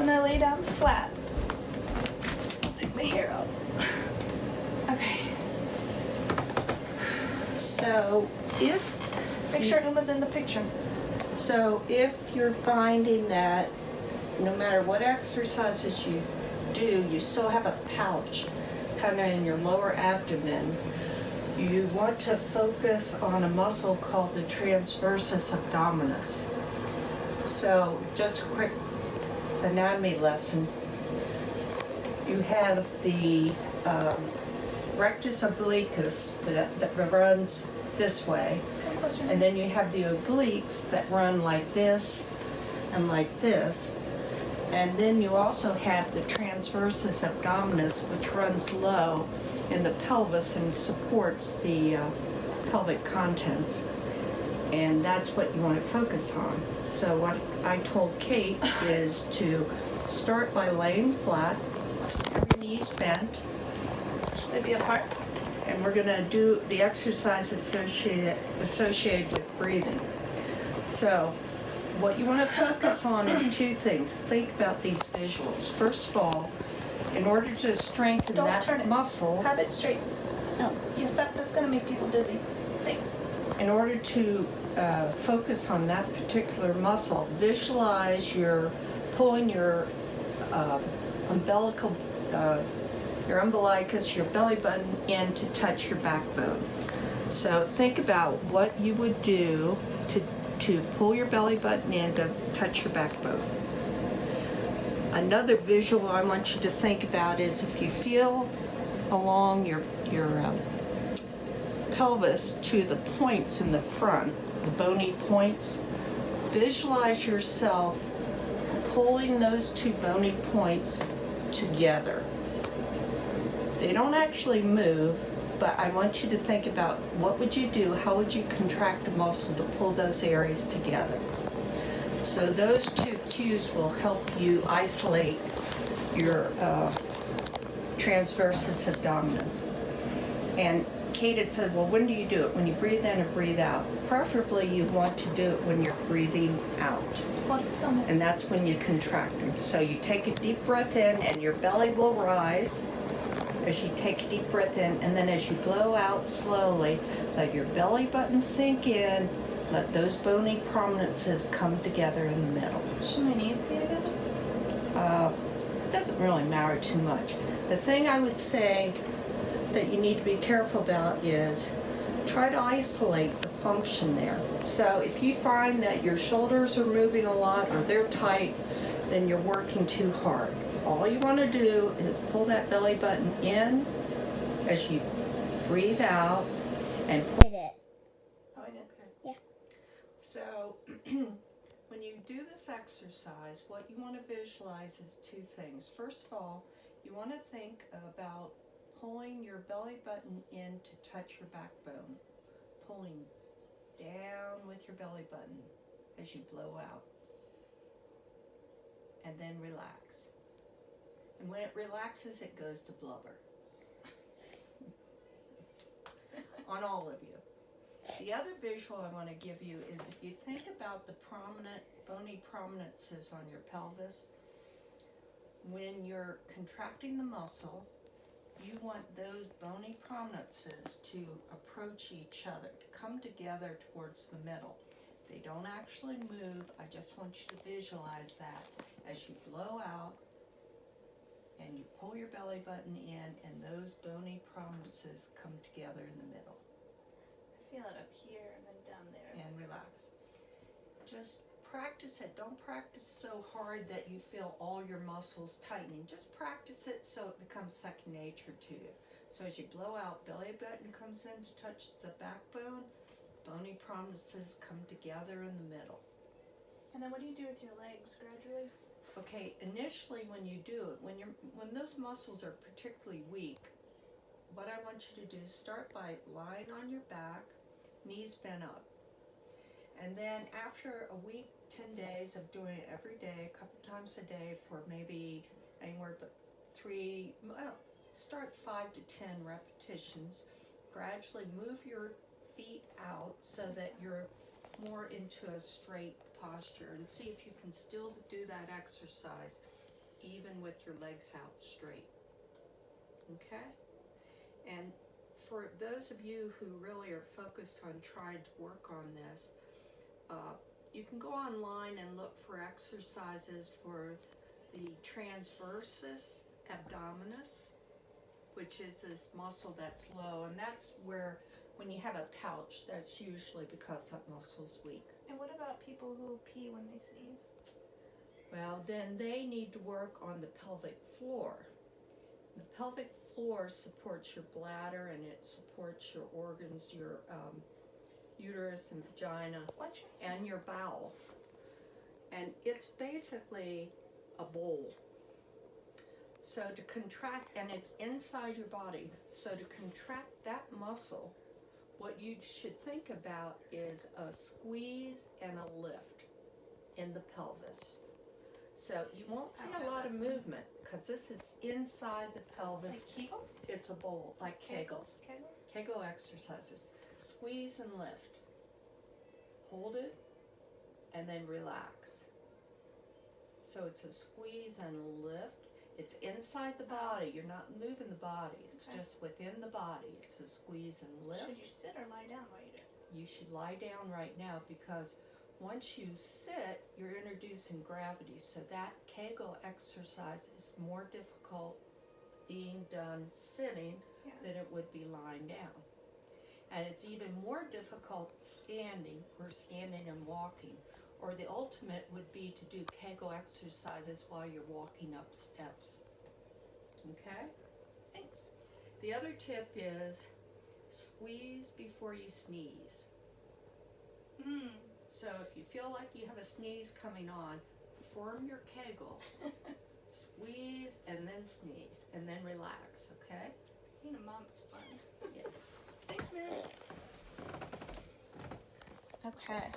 gonna lay down flat. I'll take my hair out. Okay. So if Make sure Uma's in the picture. So if you're finding that no matter what exercises you do, you still have a pouch kind of in your lower abdomen, you want to focus on a muscle called the transversus abdominis. So just a quick anatomy lesson. You have the rectus obliquus that runs this way, and then you have the obliques that run like this and like this, and then you also have the transversus abdominis, which runs low in the pelvis and supports the pelvic contents, and that's what you want to focus on. So what I told Kate is to start by laying flat, have your knees bent. Should they be apart? And we're going to do the exercise associated with breathing. So what you want to focus on is two things. Think about these visuals. First of all, in order to strengthen that muscle, have it straight. No, yes, that's going to make people dizzy. Thanks. In order to focus on that particular muscle, visualize you're pulling your your umbilicus, your belly button in to touch your backbone. So think about what you would do to pull your belly button in to touch your backbone. Another visual I want you to think about is if you feel along your pelvis to the points in the front, the bony points, visualize yourself pulling those two bony points together. They don't actually move, but I want you to think about what would you do, how would you contract a muscle to pull those areas together. So those two cues will help you isolate your transversus abdominis. And Kate had said, well, when do you do it? When you breathe in or breathe out? Preferably you want to do it when you're breathing out. Well, it's done. And that's when you contract them. So you take a deep breath in and your belly will rise as you take a deep breath in, and then as you blow out slowly, let your belly button sink in, let those bony prominences come together in the middle. Should my knees be together? It doesn't really matter too much. The thing I would say that you need to be careful about is try to isolate the function there. So if you find that your shoulders are moving a lot or they're tight, then you're working too hard. All you want to do is pull that belly button in as you breathe out and pull it. Oh, I did. Okay. Yeah. So when you do this exercise, what you want to visualize is two things. First of all, you want to think about pulling your belly button in to touch your backbone, pulling down with your belly button as you blow out, and then relax. And when it relaxes, it goes to blubber. On all of you. The other visual I want to give you is if you think about the prominent, bony prominences on your pelvis, when you're contracting the muscle, you want those bony prominences to approach each other, to come together towards the middle. They don't actually move. I just want you to visualize that as you blow out and you pull your belly button in and those bony prominences come together in the middle. I feel it up here and then down there. And relax. Just practice it. Don't practice so hard that you feel all your muscles tightening. Just practice it so it becomes second nature to you. So as you blow out, belly button comes in to touch the backbone, bony prominences come together in the middle. And then what do you do with your legs gradually? Okay, initially when you do it, when those muscles are particularly weak, what I want you to do is start by lying on your back, knees bent up. And then after a week, 10 days of doing it every day, a couple times a day for maybe anywhere but start 5 to 10 repetitions. Gradually move your feet out so that you're more into a straight posture, and see if you can still do that exercise even with your legs out straight. Okay? And for those of you who really are focused on trying to work on this, you can go online and look for exercises for the transversus abdominis, which is this muscle that's low, and that's where when you have a pouch, that's usually because that muscle's weak. And what about people who pee when they sneeze? Well, then they need to work on the pelvic floor. The pelvic floor supports your bladder and it supports your organs, your uterus and vagina, Watch your hands. and your bowel. And it's basically a bowl. So to contract, and it's inside your body, so to contract that muscle, what you should think about is a squeeze and a lift in the pelvis. So you won't see a lot of movement because this is inside the pelvis. Like Kegels? It's a bowl, like Kegels. Kegels? Kegel exercises. Squeeze and lift. Hold it and then relax. So it's a squeeze and lift. It's inside the body. You're not moving the body. It's Okay. just within the body. It's a squeeze and lift. Should you sit or lie down while you do it? You should lie down right now because once you sit, you're introducing gravity. So that Kegel exercise is more difficult being done sitting Yeah. than it would be lying down. And it's even more difficult standing or standing and walking. Or the ultimate would be to do Kegel exercises while you're walking up steps. Okay? Thanks. The other tip is squeeze before you sneeze. So if you feel like you have a sneeze coming on, form your Kegel, squeeze and then sneeze, and then relax, okay? Being a mom's fun. Yeah. Thanks, Mary. Okay.